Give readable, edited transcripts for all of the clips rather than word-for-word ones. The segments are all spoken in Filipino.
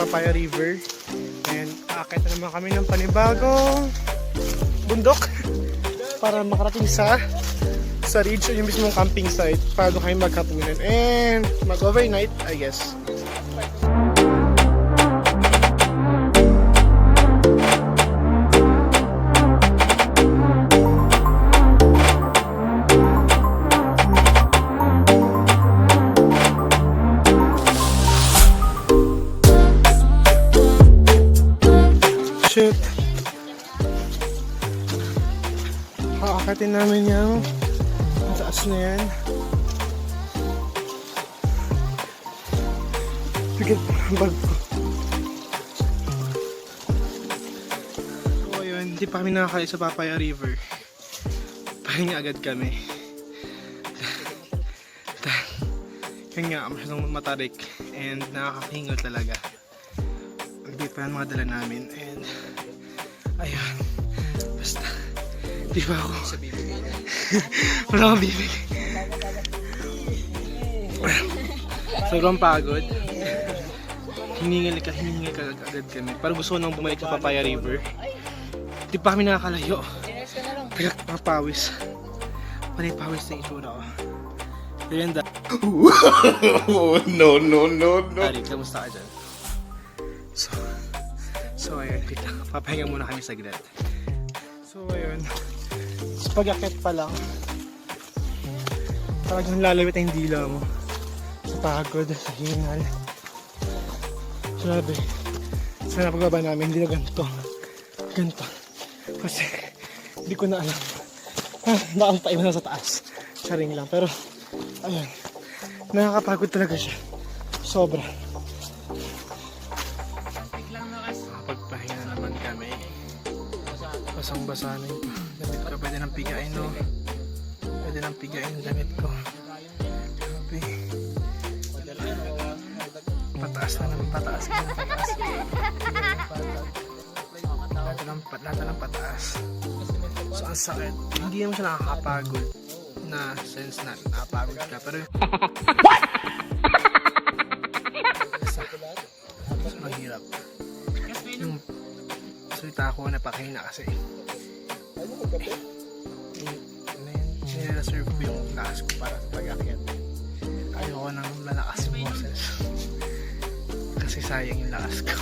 Papaya River. And aakit na naman kami ng panibagong bundok para makarating sa ridge o yung mismong camping site para doon kayo maghapunan and mag-overnight, I guess. Shit. Aakatin namin yung taas na yan. Bigat ang bag ko. So ayun, hindi pa kami nakakaya sa Papaya River. Pahinga agad kami. Yun nga, masyadong matarik and nakakahingal talaga. Hindi pa yung mga dala namin and ayun, basta di ba ako wala akong bibig. Sobrang pagod. Hiningal ka agad kami. Parang gusto ko nang bumalik sa Papaya River. Di pa kami nakakalayo. Pagpapawis. Panay-pawis na itsura ko. Ayan da. No. Dari, kamusta ka dyan? So ayun, papahinga muna kami saglit. So ayun, sa pag-akit pa lang, talagang lalawit ang dila mo. Sa pagod, sa hingal. Sabi, sana pagbaba namin, hindi na ganito. Kasi, hindi ko na alam. Baka mapaiwan na sa taas. Saring lang, pero, ayun, nakakapagod talaga siya. Sobra. Pagpahinga naman kami. Basang-basa na yung damit ko. Pwede nang pigain, no? Pwede nang pigain yung damit ko. Grabe. Pataas na naman, pataas. Lahat ng pataas. So, ang sakit. Hindi naman siya nakakapagod na sense na nakapagod ka. Pero so, mahirap. Yung salita ko napakahina kasi nire-reserve ko yung lakas ko para sa pag-akyat. Ayoko nang malakas yung boses kasi sayang yung lakas ko.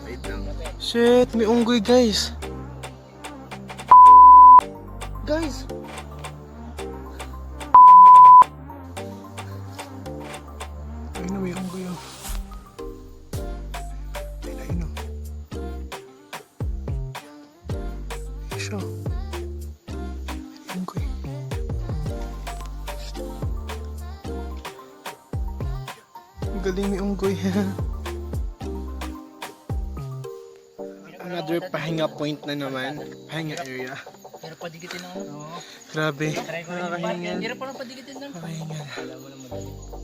Wait lang. Shit, may unggoy guys. Guys, ayun na, may unggoy. Ayun na. Siya. Unggoy. Ang galing, may unggoy. Another pahinga point na naman. Pahinga area. Pero padikitin na ano. Grabe. Nakakahingal. Hindi rin pa lang padikitin na. Nakahingal.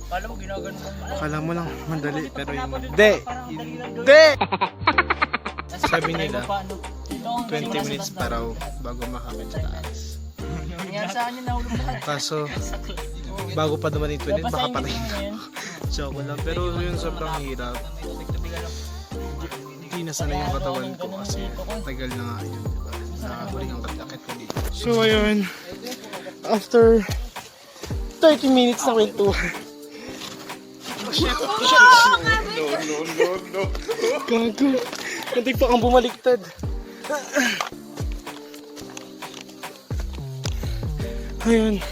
Kala mo ginagano lang. Kala mo lang madali pero yung hindi. Hindi! Sabi nila 20 minutes pa raw bago makakit sa taas. Nangyari sa akin nahulog na. Kaso bago pa dumating 20 baka patay na. Joke lang. Pero yun sobrang hirap. Hindi na sana yung katawan ko kasi tagal na nga yun, diba? Nakahuling ang kakit ko dito. So ayun, after 30 minutes na kwentuhan. Oh shit! No. Gago. Nantig pa kang bumaliktad. Ayun.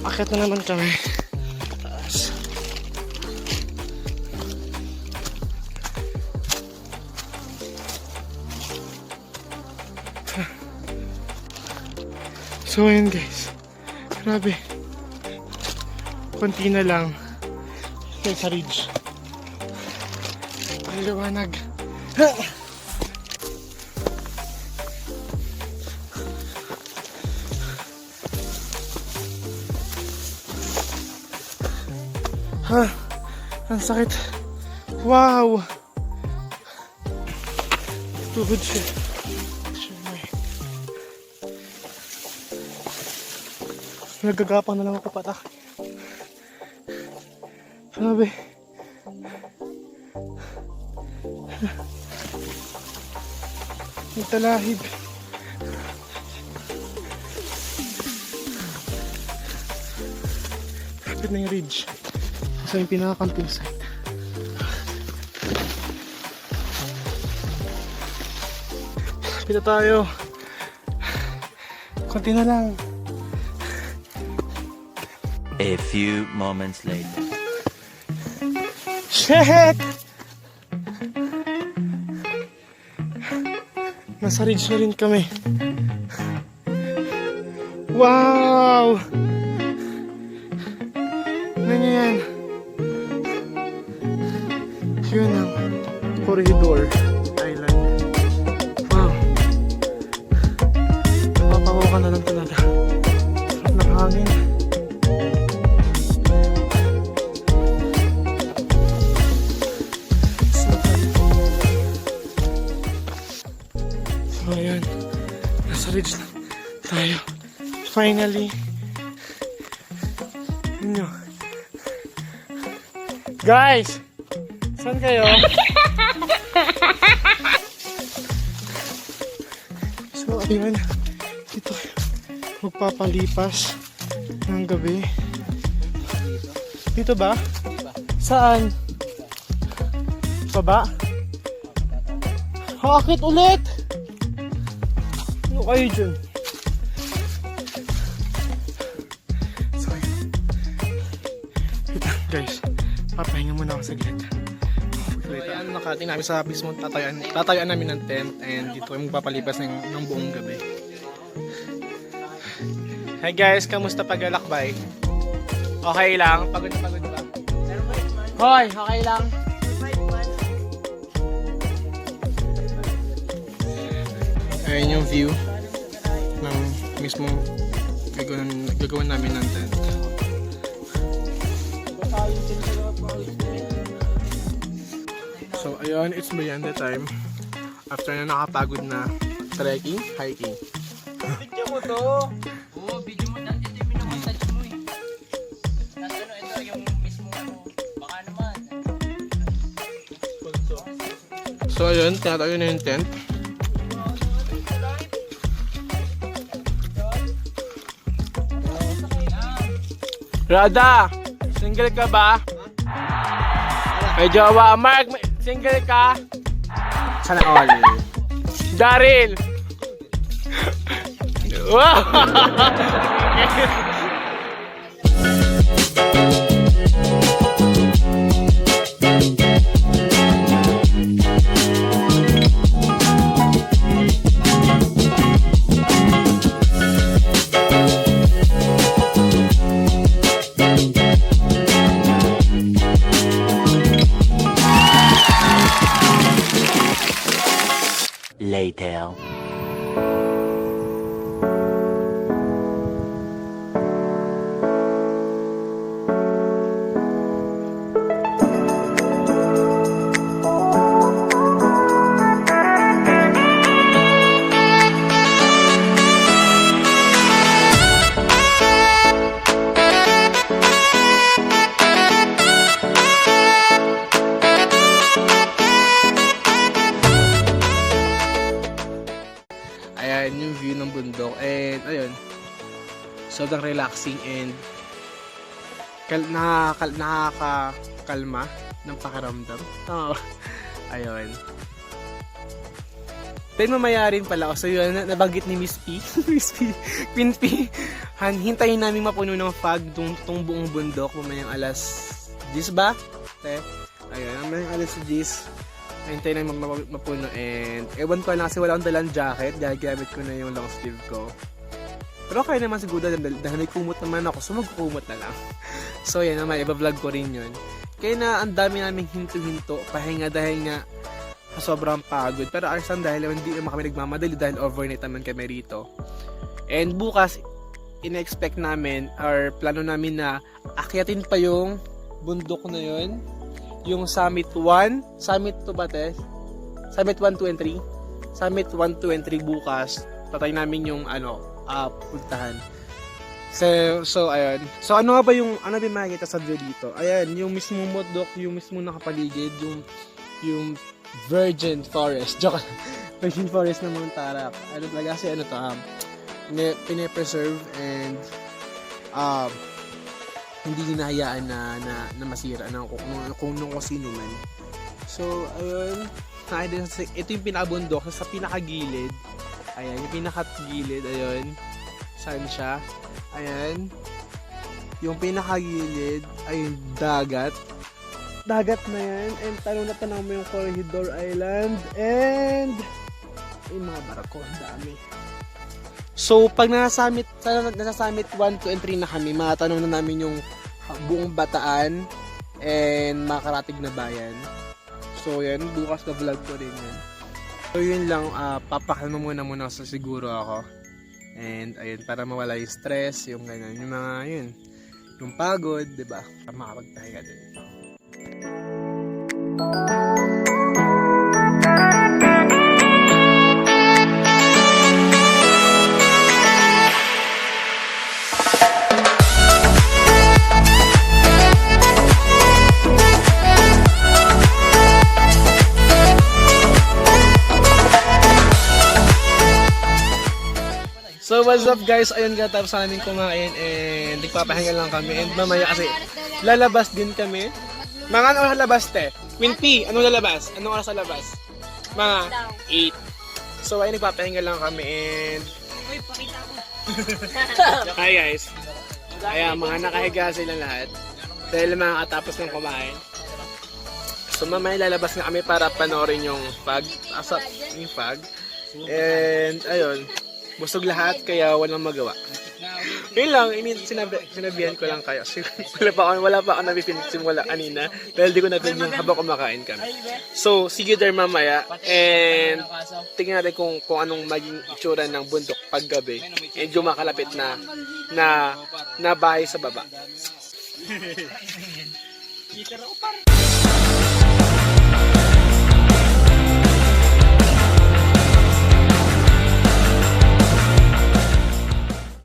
Akit na naman kami. Taas. So ayun guys, grabe, konti na lang sa ridge. Ang liwanag. Ha, ang sakit. Wow, tuhod siya. Nagagapang na lang ako patak. Sabi. Talahib. Kapit na yung ridge. Sa yung pinaka-camping site. Kapit na tayo. Konti na lang. A few moments later. Shit! Nasa ridge na rin kami. Wow! Ano yan? Yun ang corridor island. Wow! Napapawakan na lang talaga. Sarap ng hangin. So ayan, nasa ridge na tayo. Finally. Ano? Guys! Saan kayo? So ayun, dito kayo magpapalipas ng gabi. Dito ba? Saan? Baba? Hakit ulit! Ano kayo dyan? So, wait lang guys. Papahinga muna ako saglit. So, ayan, nakating namin sa mismo tatayuan namin ng tent and dito kami magpapalipas ng buong gabi. Hi guys, kamusta paglalakbay? Okay lang? Pagod na pagod ba? Hoy, okay lang? Ayan yung view ng mismong gagawin namin ng tent. So ayun, it's merienda time. After na nakapagod na trekking, hiking. Video mo to. Oo, video mo. Ito yung minamassage mo eh. Tapos ano, ito yung mismo ano. Baka naman. So ayun, tinatayo na yung tent. Rada, single ka ba? May jowa. Mark, single ka? Sana all. Daryl! Wow! Later. Ayan yung view ng bundok and ayun, sobrang relaxing and nakakakalma ng pakiramdam. Oh, ayun. Then mamaya rin pala, so yun, nabanggit ni Miss P, Miss P, Queen P, hintayin namin mapuno ng fog tong buong bundok mamayang alas 10 ba? Ayun, mamayang alas 10. Hintayin namin mapuno and ewan ko lang kasi wala akong dalang jacket, gagamit ko na yung long sleeve ko. Pero kaya naman siguro dahil may kumot naman ako, so magkukumot na lang. So yan naman, iba-vlog ko rin yun. Kaya na ang dami namin hinto-hinto, pahinga dahil nga sobrang pagod. Pero arsan dahil hindi naman kami nagmamadali dahil overnight naman kami rito. And bukas, ina-expect namin or plano namin na akyatin pa yung bundok na yun. Yung Summit 1, Summit 2 ba te? Summit 1, 2, and 3. Summit 1, 2, and 3 bukas. Patay namin yung puntahan. So, ayun. So, ano nga ba yung makikita sa view dito? Ayan, yung mismong bundok, yung mismong nakapaligid, yung virgin forest. Joke. Virgin forest ng Mt.Tarak. Ano talaga kasi pine-preserve and hindi hinahayaan na masira ng kung sino man. So, ayun. Ito yung pinakabundok sa pinakagilid. Ayan, yung pinakagilid, ayun. Saan siya? Ayan. Yung pinakagilid ay yung dagat. Dagat na yan. And tanaw mo yung Corregidor Island. And yung mga barako. Ang dami. So, pag nasa summit 1, 2, and 3 na kami, matanong na namin yung buong Bataan and makaratig na bayan. So, yan. Bukas na vlog ko rin yan. So, yun lang. Papakalma muna sa siguro ako. And ayun, para mawala yung stress, yung ganyan, yung mga yun, yung pagod, 'di ba? Para makapagpahinga din. So what's up guys, ayun nga tapos namin kumain and nagpapahinga lang kami and mamaya kasi lalabas din kami. Mga ano lalabas te? Queen P, anong lalabas? Anong oras lalabas? Mga 8. So ayun nagpapahinga lang kami and hi guys. Ayan, mga nakahiga sila lahat dahil makakatapos ng kumain. So mamaya lalabas na kami para panoorin yung fog. And ayun, busog lahat kaya walang magawa. Yun lang, sinabihan ko lang kayo. Wala pa ako nabipinig simula kanina dahil di ko na-film yung habang kumakain kami. So, see you there mamaya and tingnan natin kung anong maging itsura ng bundok paggabi and yung makalapit na bahay sa baba.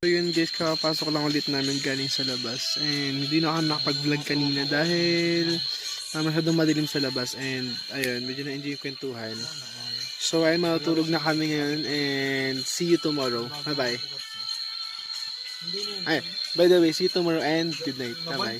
So yun guys, kakapasok lang ulit namin galing sa labas and hindi na ako nakapag-vlog kanina dahil masyadong madilim sa labas and ayun, medyo na-enjoy yung kwentuhan. So ayun, matutulog na kami ngayon and see you tomorrow. Bye bye. Ay, by the way, see you tomorrow and good night. Bye bye.